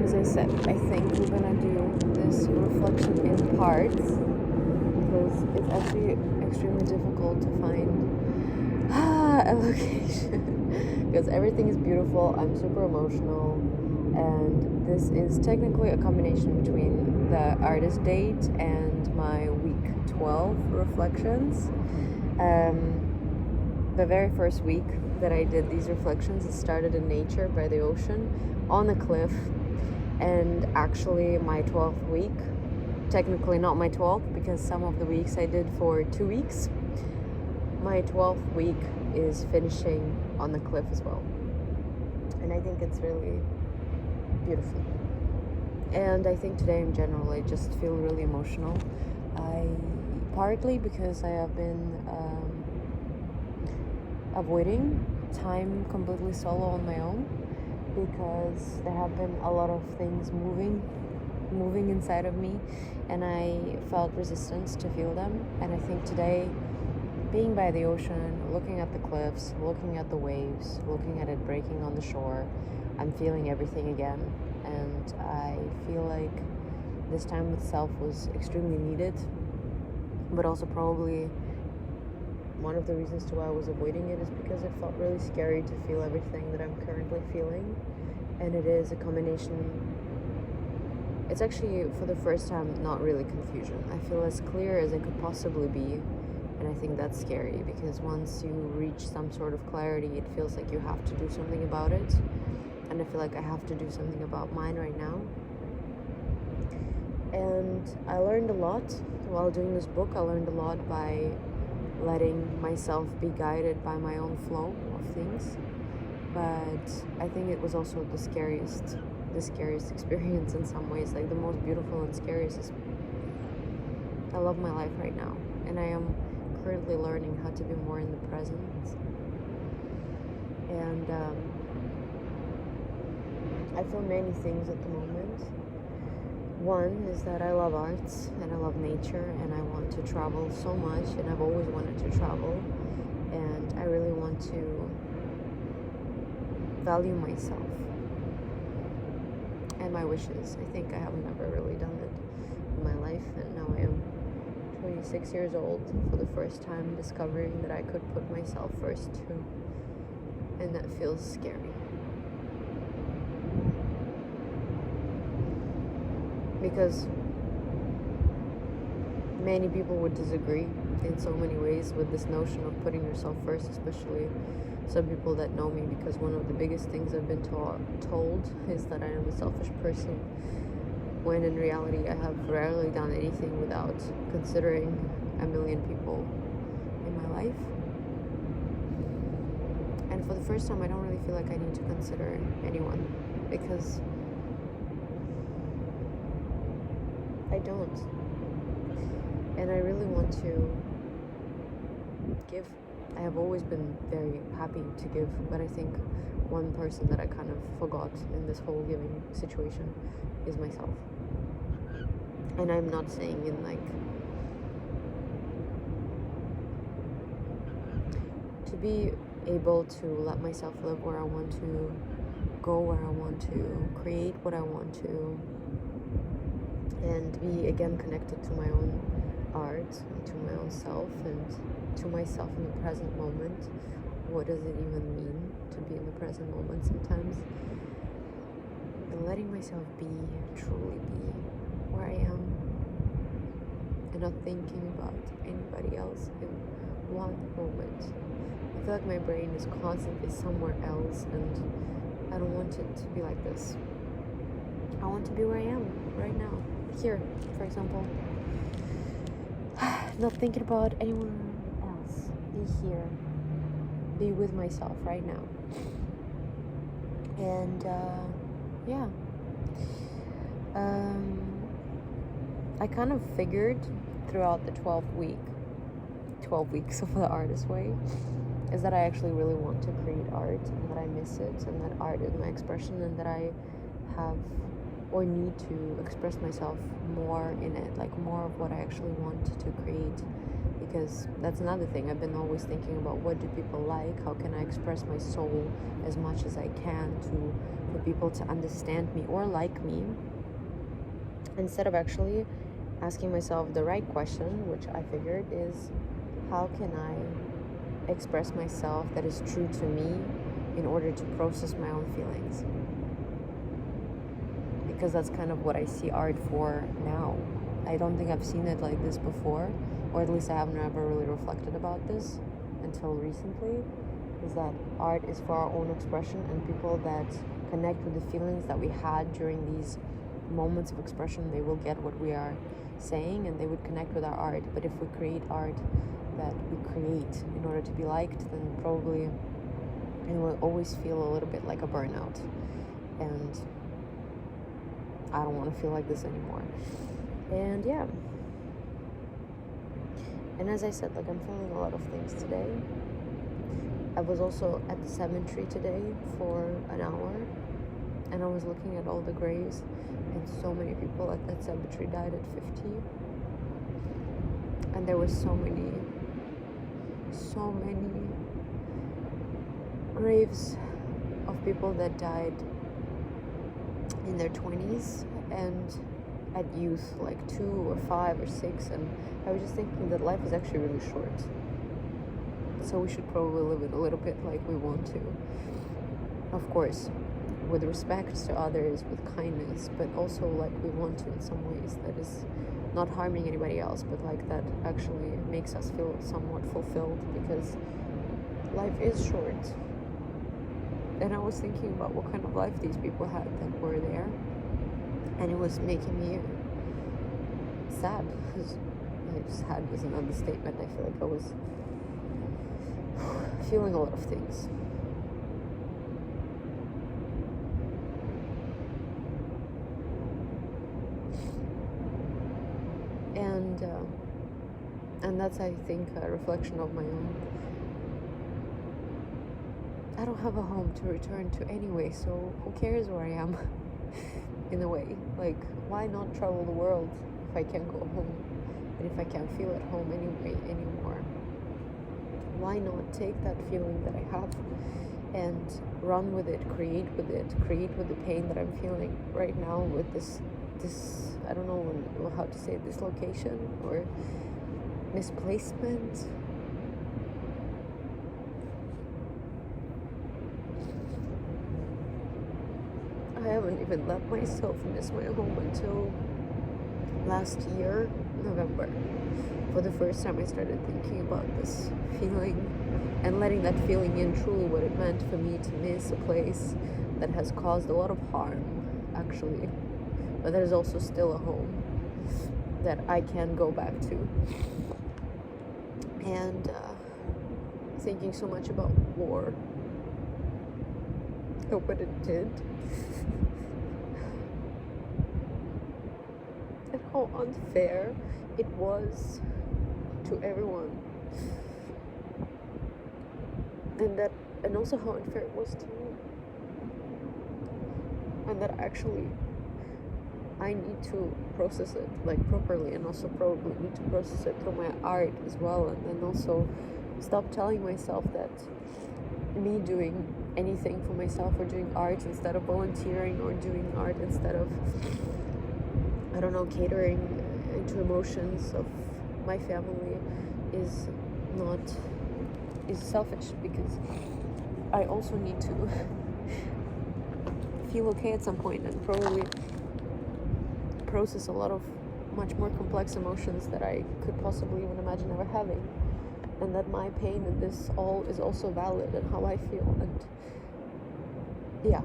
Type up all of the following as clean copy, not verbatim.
as I said, I think we're gonna do this reflection in parts because it's actually extremely difficult to find a location because everything is beautiful. I'm super emotional, and this is technically a combination between the artist date and my week 12 reflections. The very first week that I did these reflections, it started in nature by the ocean on a cliff, and actually my 12th week, technically not my 12th because some of the weeks I did for 2 weeks, my 12th week is finishing on the cliff as well, and I think it's really beautiful. And I think today in general I just feel really emotional. Partly because I have been avoiding time completely solo on my own, because there have been a lot of things moving inside of me, and I felt resistance to feel them. And I think today, being by the ocean, looking at the cliffs, looking at the waves, looking at it breaking on the shore, I'm feeling everything again. And I feel like this time with self was extremely needed, but also probably one of the reasons to why I was avoiding it is because it felt really scary to feel everything that I'm currently feeling. And it is a combination. It's actually, for the first time, not really confusion. I feel as clear as it could possibly be. And I think that's scary, because once you reach some sort of clarity, it feels like you have to do something about it. And I feel like I have to do something about mine right now. And I learned a lot while doing this book. I learned a lot by letting myself be guided by my own flow of things. But I think it was also the scariest experience in some ways. Like, the most beautiful and scariest is, I love my life right now, and I am currently learning how to be more in the present. And I feel many things at the moment. One is that I love arts and I love nature, and I want to travel so much, and I've always wanted to travel, and I really want to value myself and my wishes. I think I have never really done it in my life, and now I am 26 years old, for the first time discovering that I could put myself first too, and that feels scary. Because many people would disagree in so many ways with this notion of putting yourself first, especially some people that know me, because one of the biggest things I've been told is that I am a selfish person, when in reality I have rarely done anything without considering a million people in my life. And for the first time, I don't really feel like I need to consider anyone, because I don't. And I really want to give. I have always been very happy to give, but I think one person that I kind of forgot in this whole giving situation is myself. And I'm not saying in like to be able to let myself live where I want to, go where I want to, create what I want to, and be again connected to my own art, to my own self, and to myself in the present moment. What does it even mean to be in the present moment sometimes? And letting myself be, truly be where I am, and not thinking about anybody else in one moment. I feel like my brain is constantly somewhere else, and I don't want it to be like this. I want to be where I am right now, here, for example. Not thinking about anyone else. Be here. Be with myself right now. And yeah. I kind of figured throughout the 12 weeks of the artist way, is that I actually really want to create art, and that I miss it, and that art is my expression, and that I have or need to express myself more in it, like more of what I actually want to create. Because that's another thing. I've been always thinking about, what do people like? How can I express my soul as much as I can to for people to understand me or like me, instead of actually asking myself the right question, which I figured is, how can I express myself that is true to me in order to process my own feelings? Because that's kind of what I see art for now. I don't think I've seen it like this before, or at least I have never really reflected about this until recently, is that art is for our own expression, and people that connect with the feelings that we had during these moments of expression, they will get what we are saying and they would connect with our art. But if we create art that we create in order to be liked, then probably it will always feel a little bit like a burnout, and I don't want to feel like this anymore. And yeah, and as I said, like, I'm feeling a lot of things today. I was also at the cemetery today for an hour, and I was looking at all the graves, and so many people at that cemetery died at 50, and there were so many graves of people that died in their 20s and at youth, like 2 or 5 or 6, and I was just thinking that life is actually really short, so we should probably live it a little bit like we want to, of course, with respect to others, with kindness, but also like we want to in some ways that is not harming anybody else, but like that actually makes us feel somewhat fulfilled, because life is short. And I was thinking about what kind of life these people had that were there, and it was making me sad. Sad was an understatement. I feel like I was feeling a lot of things. And that's, I think, a reflection of my own. I don't have a home to return to anyway, so who cares where I am? In a way, like, why not travel the world if I can't go home, and if I can't feel at home anymore? Why not take that feeling that I have and run with it, create with the pain that I'm feeling right now, with this I don't know how to say it, dislocation or misplacement. I haven't even let myself miss my home until last year, November. For the first time I started thinking about this feeling and letting that feeling in, truly what it meant for me to miss a place that has caused a lot of harm, actually. But there's also still a home that I can go back to. And thinking so much about war and what it did, and how unfair it was to everyone, and also how unfair it was to me, and that actually I need to process it like properly, and also probably need to process it through my art as well, and then also stop telling myself that me doing anything for myself, or doing art instead of volunteering, or doing art instead of, I don't know, catering into emotions of my family is selfish, because I also need to feel okay at some point, and probably process a lot of much more complex emotions that I could possibly even imagine ever having, and that my pain in this all is also valid, and how I feel, and yeah.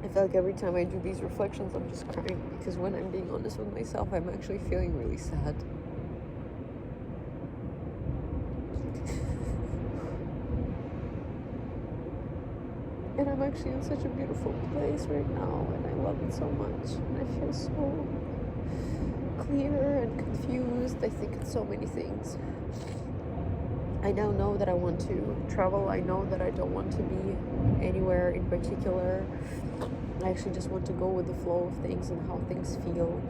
I feel like every time I do these reflections, I'm just crying, because when I'm being honest with myself, I'm actually feeling really sad. And I'm actually in such a beautiful place right now, and I love it so much, and I feel so clear and confused. I think it's so many things. I now know that I want to travel. I know that I don't want to be anywhere in particular. I actually just want to go with the flow of things and how things feel.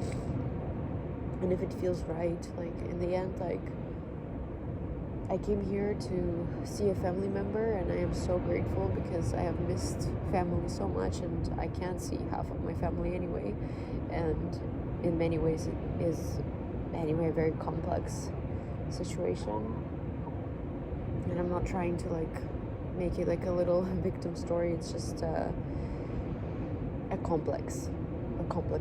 and if it feels right. Like in the end, like I came here to see a family member, and I am so grateful because I have missed family so much, and I can't see half of my family anyway. And in many ways, it is anyway a very complex situation. And I'm not trying to like make it like a little victim story. It's just a complex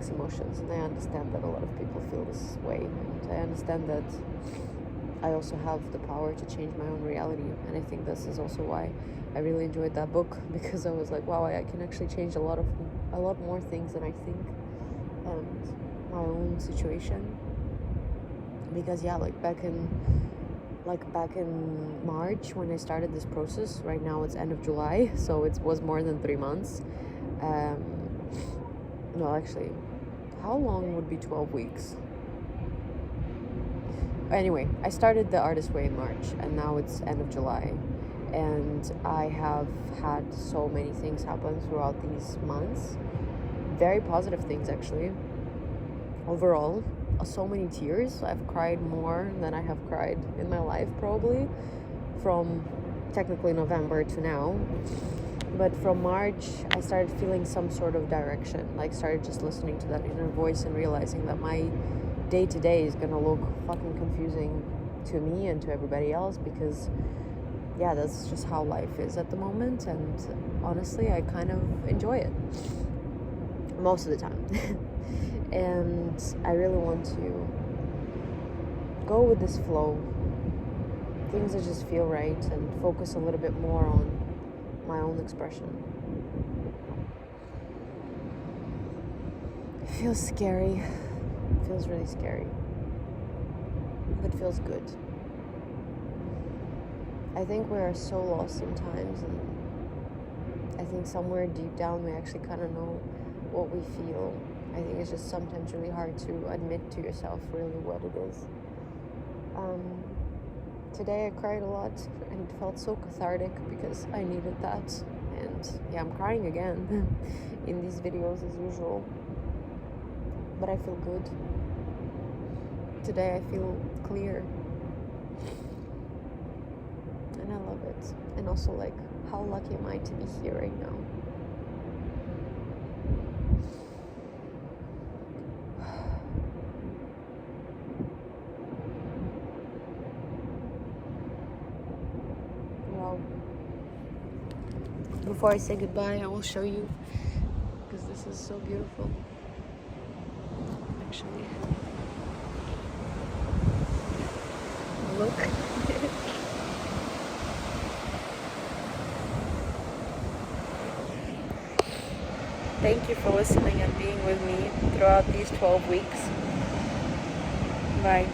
emotions, and I understand that a lot of people feel this way, and I understand that I also have the power to change my own reality. And I think this is also why I really enjoyed that book, because I was like, wow, I can actually change a lot more things than I think, and my own situation. Because yeah, like back in March when I started this process, right now it's end of July, so it was more than 3 months. No, actually, how long would be 12 weeks? Anyway, I started the Artist Way in March, and now it's end of July, and I have had so many things happen throughout these months. Very positive things, actually. Overall, so many tears. I've cried more than I have cried in my life, probably, from technically November to now. But from March, I started feeling some sort of direction, like started just listening to that inner voice and realizing that my day-to-day is gonna look fucking confusing to me and to everybody else, because yeah, that's just how life is at the moment, and honestly, I kind of enjoy it most of the time. And I really want to go with this flow, things that just feel right, and focus a little bit more on my own expression. It feels scary. It feels really scary, but feels good. I think we are so lost sometimes, and I think somewhere deep down we actually kind of know what we feel. I think it's just sometimes really hard to admit to yourself really what it is. Today I cried a lot, and it felt so cathartic because I needed that. And yeah, I'm crying again in these videos as usual, but I feel good. Today I feel clear, and I love it. And also, like, how lucky am I to be here right now? Well, before I say goodbye, I will show you, because this is so beautiful. Actually, look. Thank you for listening and being with me throughout these 12 weeks. Bye.